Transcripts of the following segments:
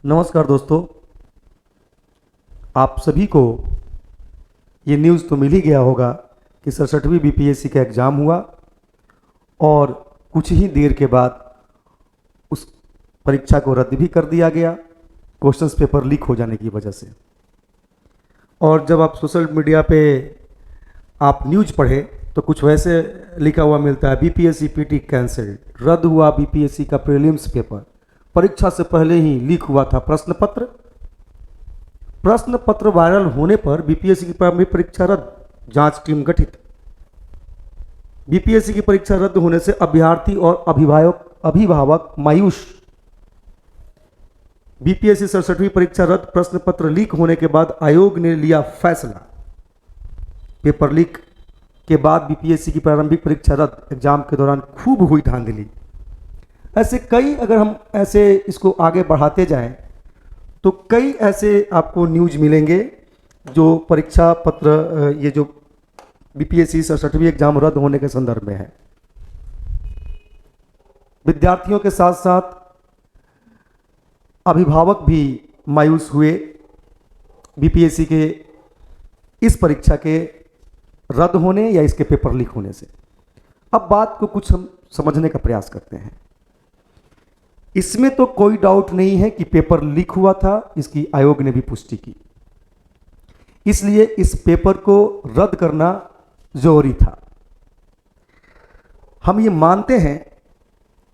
नमस्कार दोस्तों, आप सभी को ये न्यूज़ तो मिल ही गया होगा कि 67वीं बीपीएससी का एग्ज़ाम हुआ और कुछ ही देर के बाद उस परीक्षा को रद्द भी कर दिया गया क्वेश्चंस पेपर लीक हो जाने की वजह से। और जब आप सोशल मीडिया पे आप न्यूज़ पढ़े तो कुछ वैसे लिखा हुआ मिलता है, बीपीएससी पीटी कैंसिल्ड, रद्द हुआ बीपीएससी का प्रीलिम्स पेपर, परीक्षा से पहले ही लीक हुआ था प्रश्न पत्र वायरल होने पर बीपीएससी की प्रारंभिक परीक्षा रद्द, जांच टीम गठित। बीपीएससी की परीक्षा रद्द होने से अभ्यर्थी और अभिभावक मायूस। बीपीएससी 67वीं परीक्षा रद्द, प्रश्न पत्र लीक होने के बाद आयोग ने लिया फैसला। पेपर लीक के बाद बीपीएससी की प्रारंभिक परीक्षा रद्द, एग्जाम के दौरान खूब हुई धांधली। ऐसे कई, अगर हम ऐसे इसको आगे बढ़ाते जाएं तो कई ऐसे आपको न्यूज मिलेंगे जो परीक्षा पत्र, ये जो बीपीएससी 67वीं एग्जाम रद्द होने के संदर्भ में है। विद्यार्थियों के साथ साथ अभिभावक भी मायूस हुए बीपीएससी के इस परीक्षा के रद्द होने या इसके पेपर लीक होने से। अब बात को कुछ हम समझने का प्रयास करते हैं। इसमें तो कोई डाउट नहीं है कि पेपर लीक हुआ था, इसकी आयोग ने भी पुष्टि की, इसलिए इस पेपर को रद्द करना जरूरी था। हम ये मानते हैं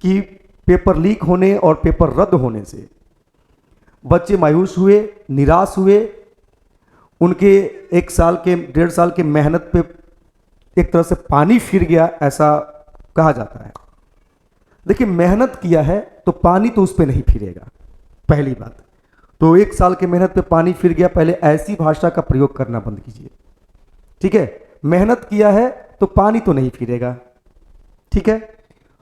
कि पेपर लीक होने और पेपर रद्द होने से बच्चे मायूस हुए, निराश हुए, उनके 1 साल के 1.5 साल के मेहनत पे एक तरह से पानी फिर गया, ऐसा कहा जाता है। देखिए, मेहनत किया है तो पानी तो उस पर नहीं फिरेगा, पहली बात। तो 1 साल के मेहनत पे पानी फिर गया, पहले ऐसी भाषा का प्रयोग करना बंद कीजिए, ठीक है। मेहनत किया है तो पानी तो नहीं फिरेगा, ठीक है।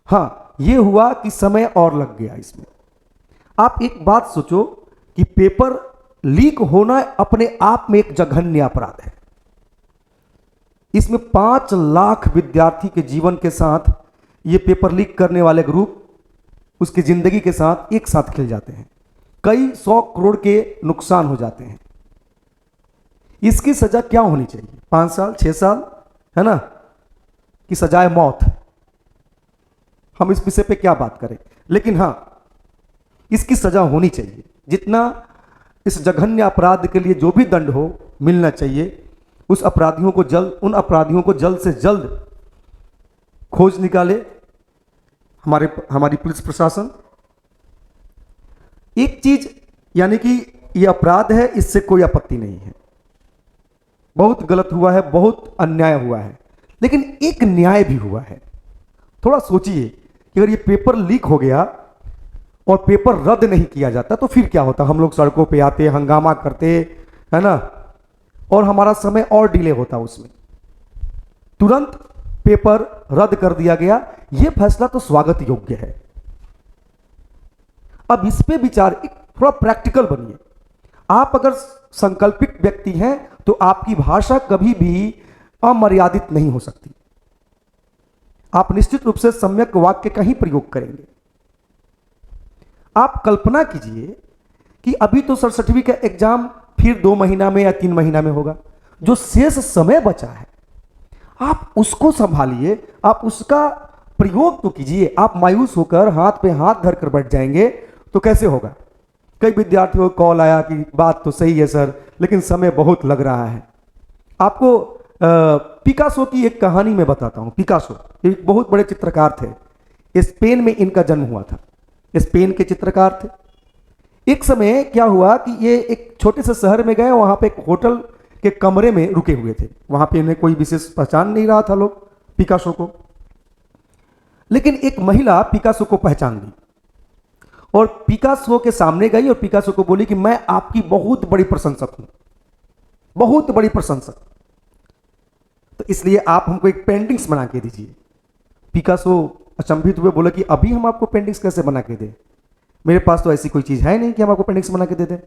हाँ, ये हुआ कि समय और लग गया इसमें। आप एक बात सोचो कि पेपर लीक होना अपने आप में एक जघन्य अपराध है। इसमें 5 लाख विद्यार्थी के जीवन के साथ ये पेपर लीक करने वाले ग्रुप उसकी जिंदगी के साथ एक साथ खिल जाते हैं, कई 100 करोड़ के नुकसान हो जाते हैं। इसकी सजा क्या होनी चाहिए? 5 साल, 6 साल, है ना, कि सजाए मौत? हम इस विषय पे क्या बात करें, लेकिन हां, इसकी सजा होनी चाहिए। जितना इस जघन्य अपराध के लिए जो भी दंड हो मिलना चाहिए, उन अपराधियों को जल्द से जल्द खोज निकाले हमारी पुलिस प्रशासन। एक चीज, यानी कि यह अपराध है, इससे कोई आपत्ति नहीं है, बहुत गलत हुआ है, बहुत अन्याय हुआ है, लेकिन एक न्याय भी हुआ है। थोड़ा सोचिए कि अगर ये पेपर लीक हो गया और पेपर रद्द नहीं किया जाता तो फिर क्या होता? हम लोग सड़कों पे आते, हंगामा करते, है ना, और हमारा समय और डिले होता उसमें। तुरंत पेपर रद्द कर दिया गया, यह फैसला तो स्वागत योग्य है। अब इस पे विचार, एक थोड़ा प्रैक्टिकल बनिए। आप अगर संकल्पित व्यक्ति हैं तो आपकी भाषा कभी भी अमर्यादित नहीं हो सकती। आप निश्चित रूप से सम्यक वाक्य का ही प्रयोग करेंगे। आप कल्पना कीजिए कि अभी तो 67वीं का एग्जाम फिर 2 महीना में या 3 महीना में होगा। जो शेष समय बचा है आप उसको संभालिए, आप उसका प्रयोग तो कीजिए। आप मायूस होकर हाथ पे हाथ धरकर बैठ जाएंगे तो कैसे होगा? कई विद्यार्थियों को कॉल आया कि बात तो सही है सर, लेकिन समय बहुत लग रहा है। आपको पिकासो की एक कहानी में बताता हूं। पिकासो एक बहुत बड़े चित्रकार थे, स्पेन में इनका जन्म हुआ था, स्पेन के चित्रकार थे। एक समय क्या हुआ कि ये एक छोटे से शहर में गए, वहां पे एक होटल के कमरे में रुके हुए थे। वहां पे इन्हें कोई विशेष पहचान नहीं रहा था लोग पिकासो को, लेकिन एक महिला पिकासो को पहचान ली और पिकासो के सामने गई और पिकासो को बोली कि मैं आपकी बहुत बड़ी प्रशंसक हूं, बहुत बड़ी प्रशंसक, तो इसलिए आप हमको एक पेंटिंग्स बना के दीजिए। पिकासो अचंभित हुए, बोले कि अभी हम आपको पेंटिंग्स कैसे बना के दें? मेरे पास तो ऐसी कोई चीज है नहीं कि हम आपको पेंटिंग्स बना के दे दें।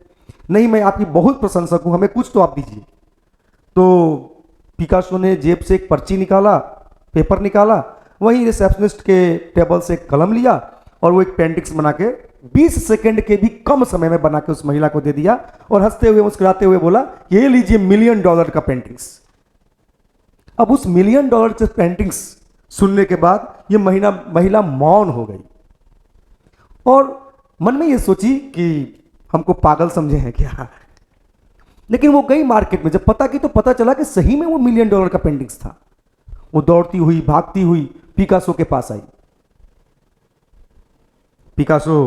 नहीं, मैं आपकी बहुत प्रशंसक हूं, हमें कुछ तो आप दीजिए। तो पिकासो ने जेब से एक पर्ची निकाला, पेपर निकाला, वहीं रिसेप्शनिस्ट के टेबल से एक कलम लिया और वो एक पेंटिंग्स बना के 20 सेकंड के भी कम समय में बना के उस महिला को दे दिया और हंसते हुए मुस्कुराते हुए बोला, ये लीजिए $1 मिलियन का पेंटिंग्स। अब उस $1 मिलियन के पेंटिंग्स सुनने के बाद ये महिला मौन हो गई और मन में ये सोची कि हमको पागल समझे हैं क्या। लेकिन वो गई मार्केट में, जब पता की तो पता चला कि सही में वो $1 मिलियन का पेंटिंग्स था। वो दौड़ती हुई भागती हुई पिकासो के पास आई। पिकासो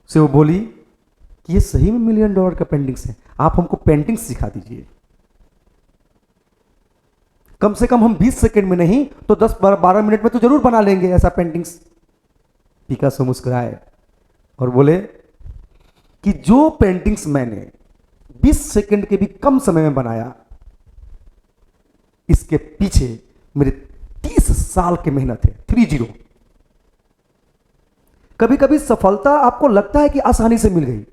से वो बोली कि ये सही में $1 मिलियन का पेंटिंग्स है, आप हमको पेंटिंग्स सिखा दीजिए। कम से कम हम 20 सेकंड में नहीं तो 10-12 मिनट में तो जरूर बना लेंगे ऐसा पेंटिंग्स। पिकासो मुस्कुराए और बोले कि जो पेंटिंग्स मैंने 20 सेकंड के भी कम समय में बनाया, इसके पीछे मेरे 30 साल की मेहनत है। 30। कभी कभी सफलता आपको लगता है कि आसानी से मिल गई,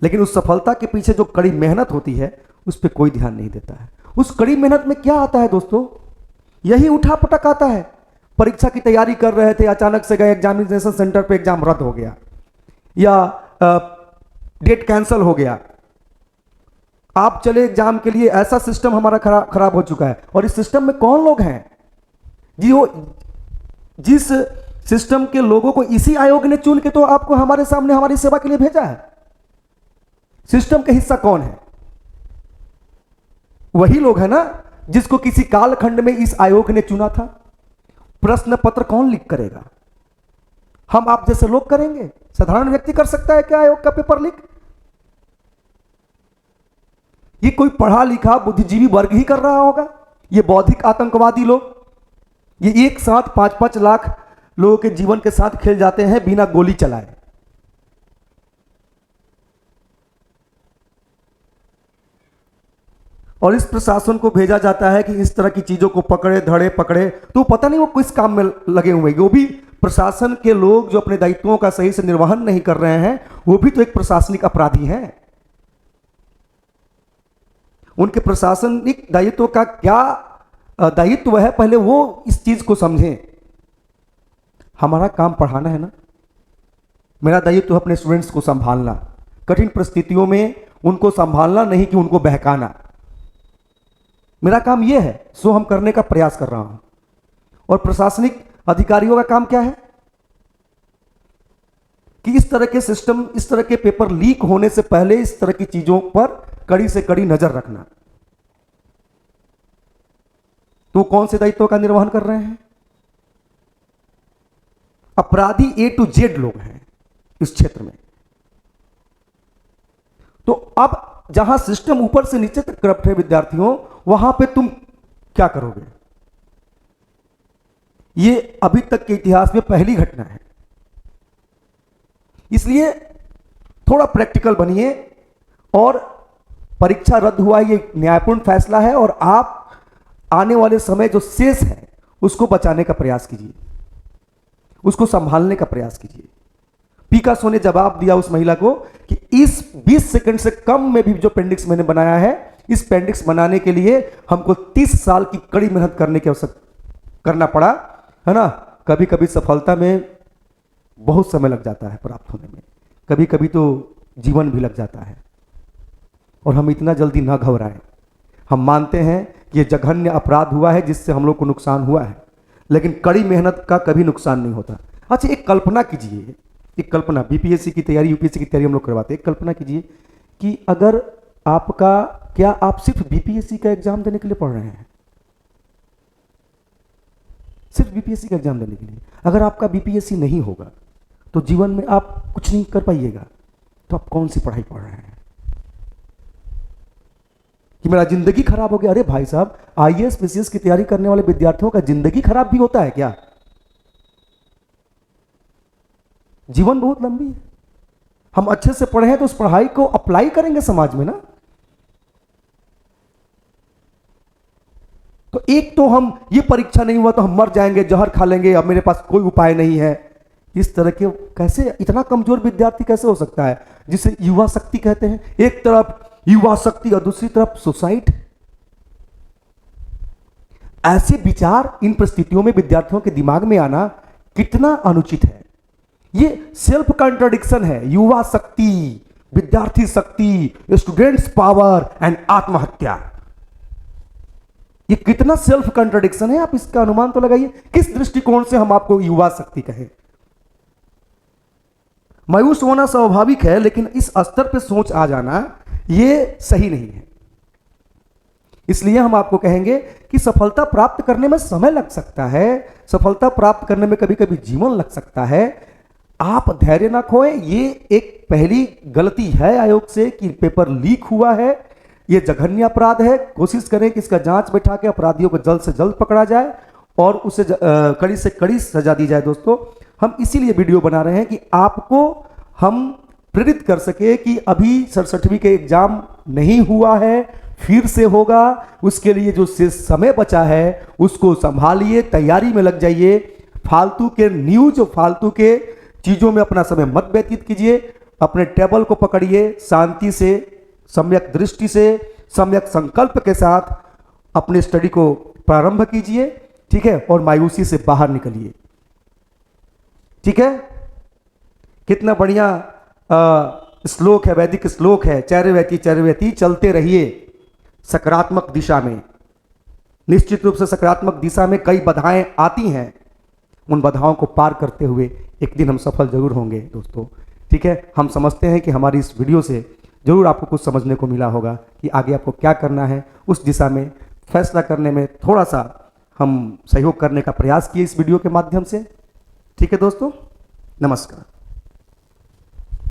लेकिन उस सफलता के पीछे जो कड़ी मेहनत होती है उस पर कोई ध्यान नहीं देता है। उस कड़ी मेहनत में क्या आता है दोस्तों? यही उठा पटक आता है। परीक्षा की तैयारी कर रहे थे, अचानक से गए एग्जामिनेशन सेंटर पे, एग्जाम रद्द हो गया या डेट कैंसिल हो गया। आप चले एग्जाम के लिए, ऐसा सिस्टम हमारा खराब हो चुका है। और इस सिस्टम में कौन लोग हैं जिस सिस्टम के लोगों को इसी आयोग ने चुन के तो आपको हमारे सामने हमारी सेवा के लिए भेजा है। सिस्टम का हिस्सा कौन है? वही लोग है ना जिसको किसी कालखंड में इस आयोग ने चुना था। प्रश्न पत्र कौन लीक करेगा? हम आप जैसे लोग करेंगे? साधारण व्यक्ति कर सकता है क्या आयोग का पेपर लीक? ये कोई पढ़ा लिखा बुद्धिजीवी वर्ग ही कर रहा होगा। ये बौद्धिक आतंकवादी लोग, ये एक साथ 5-5 लाख लोगों के जीवन के साथ खेल जाते हैं बिना गोली चलाए। और इस प्रशासन को भेजा जाता है कि इस तरह की चीजों को पकड़े धड़े पकड़े, तो पता नहीं वो किस काम में लगे हुए हैं। वो भी प्रशासन के लोग जो अपने दायित्वों का सही से निर्वहन नहीं कर रहे हैं, वो भी तो एक प्रशासनिक अपराधी हैं। उनके प्रशासनिक दायित्व का क्या दायित्व है, पहले वो इस चीज को समझें। हमारा काम पढ़ाना है ना, मेरा दायित्व है अपने स्टूडेंट्स को संभालना, कठिन परिस्थितियों में उनको संभालना, नहीं कि उनको बहकाना। मेरा काम यह है, सो हम करने का प्रयास कर रहा हूं। और प्रशासनिक अधिकारियों का काम क्या है कि इस तरह के सिस्टम, इस तरह के पेपर लीक होने से पहले इस तरह की चीजों पर कड़ी से कड़ी नजर रखना। तो कौन से दायित्वों का निर्वहन कर रहे हैं? अपराधी A to Z लोग हैं इस क्षेत्र में। तो अब जहां सिस्टम ऊपर से नीचे तक करप्ट है विद्यार्थियों, वहां पे तुम क्या करोगे? ये अभी तक के इतिहास में पहली घटना है। इसलिए थोड़ा प्रैक्टिकल बनिए। और परीक्षा रद्द हुआ, ये न्यायपूर्ण फैसला है, और आप आने वाले समय जो शेष है उसको बचाने का प्रयास कीजिए, उसको संभालने का प्रयास कीजिए। पिकासो ने जवाब दिया उस महिला को कि इस 20 सेकंड से कम में भी जो पेंडिक्स मैंने बनाया है, इस पेंडिक्स बनाने के लिए हमको 30 साल की कड़ी मेहनत करना पड़ा, है ना। कभी कभी सफलता में बहुत समय लग जाता है प्राप्त होने में, कभी कभी तो जीवन भी लग जाता है। और हम इतना जल्दी ना घबराएं। हम मानते हैं कि यह जघन्य अपराध हुआ है जिससे हम लोग को नुकसान हुआ है, लेकिन कड़ी मेहनत का कभी नुकसान नहीं होता। अच्छा, एक कल्पना कीजिए, एक कल्पना, बीपीएससी की तैयारी, यूपीएससी की तैयारी हम लोग करवाते हैं। एक कल्पना कीजिए कि अगर आपका, क्या आप सिर्फ बीपीएससी का एग्जाम देने के लिए पढ़ रहे हैं? सिर्फ बीपीएससी का एग्जाम देने के लिए। अगर आपका बीपीएससी नहीं होगा तो जीवन में आप कुछ नहीं कर पाइएगा। तो आप कौन सी पढ़ाई पढ़ रहे हैं कि मेरा जिंदगी खराब हो गया? अरे भाई साहब, आईएएस पीसीएस की तैयारी करने वाले विद्यार्थियों का जिंदगी खराब भी होता है क्या? जीवन बहुत लंबी है। हम अच्छे से पढ़े हैं तो उस पढ़ाई को अप्लाई करेंगे समाज में ना। तो एक तो हम, ये परीक्षा नहीं हुआ तो हम मर जाएंगे, जहर खा लेंगे, अब मेरे पास कोई उपाय नहीं है। इस तरह के कैसे, इतना कमजोर विद्यार्थी कैसे हो सकता है, जिसे युवा शक्ति कहते हैं? एक तरफ युवा शक्ति और दूसरी तरफ सुसाइड। ऐसे विचार इन परिस्थितियों में विद्यार्थियों के दिमाग में आना कितना अनुचित है। ये सेल्फ कंट्राडिक्शन है। युवा शक्ति, विद्यार्थी शक्ति, स्टूडेंट्स पावर एंड आत्महत्या, ये कितना सेल्फ कंट्राडिक्शन है, आप इसका अनुमान तो लगाइए। किस दृष्टिकोण से हम आपको युवा शक्ति कहें? मायूस होना स्वाभाविक है, लेकिन इस स्तर पे सोच आ जाना ये सही नहीं है। इसलिए हम आपको कहेंगे कि सफलता प्राप्त करने में समय लग सकता है, सफलता प्राप्त करने में कभी कभी जीवन लग सकता है। आप धैर्य ना खोएं। ये एक पहली गलती है आयोग से कि पेपर लीक हुआ है, ये जघन्य अपराध है। कोशिश करें कि इसका जांच बैठा के अपराधियों को जल्द से जल्द पकड़ा जाए और उसे कड़ी से कड़ी सजा दी जाए। दोस्तों, हम इसीलिए वीडियो बना रहे हैं कि आपको हम प्रेरित कर सके कि अभी 67वीं के एग्जाम नहीं हुआ है, फिर से होगा। उसके लिए जो समय बचा है उसको संभालिए, तैयारी में लग जाइए। फालतू के न्यूज, फालतू के चीजों में अपना समय मत व्यतीत कीजिए। अपने टेबल को पकड़िए, शांति से, सम्यक दृष्टि से, सम्यक संकल्प के साथ अपने स्टडी को प्रारंभ कीजिए, ठीक है, और मायूसी से बाहर निकलिए, ठीक है। कितना बढ़िया श्लोक है, वैदिक श्लोक है, चैर्यवैती चैर्यवैती, चलते रहिए सकारात्मक दिशा में। निश्चित रूप से सकारात्मक दिशा में कई बाधाएं आती हैं, उन बाधाओं को पार करते हुए एक दिन हम सफल जरूर होंगे दोस्तों, ठीक है। हम समझते हैं कि हमारी इस वीडियो से जरूर आपको कुछ समझने को मिला होगा कि आगे आपको क्या करना है। उस दिशा में फैसला करने में थोड़ा सा हम सहयोग करने का प्रयास किए इस वीडियो के माध्यम से, ठीक है दोस्तों। नमस्कार।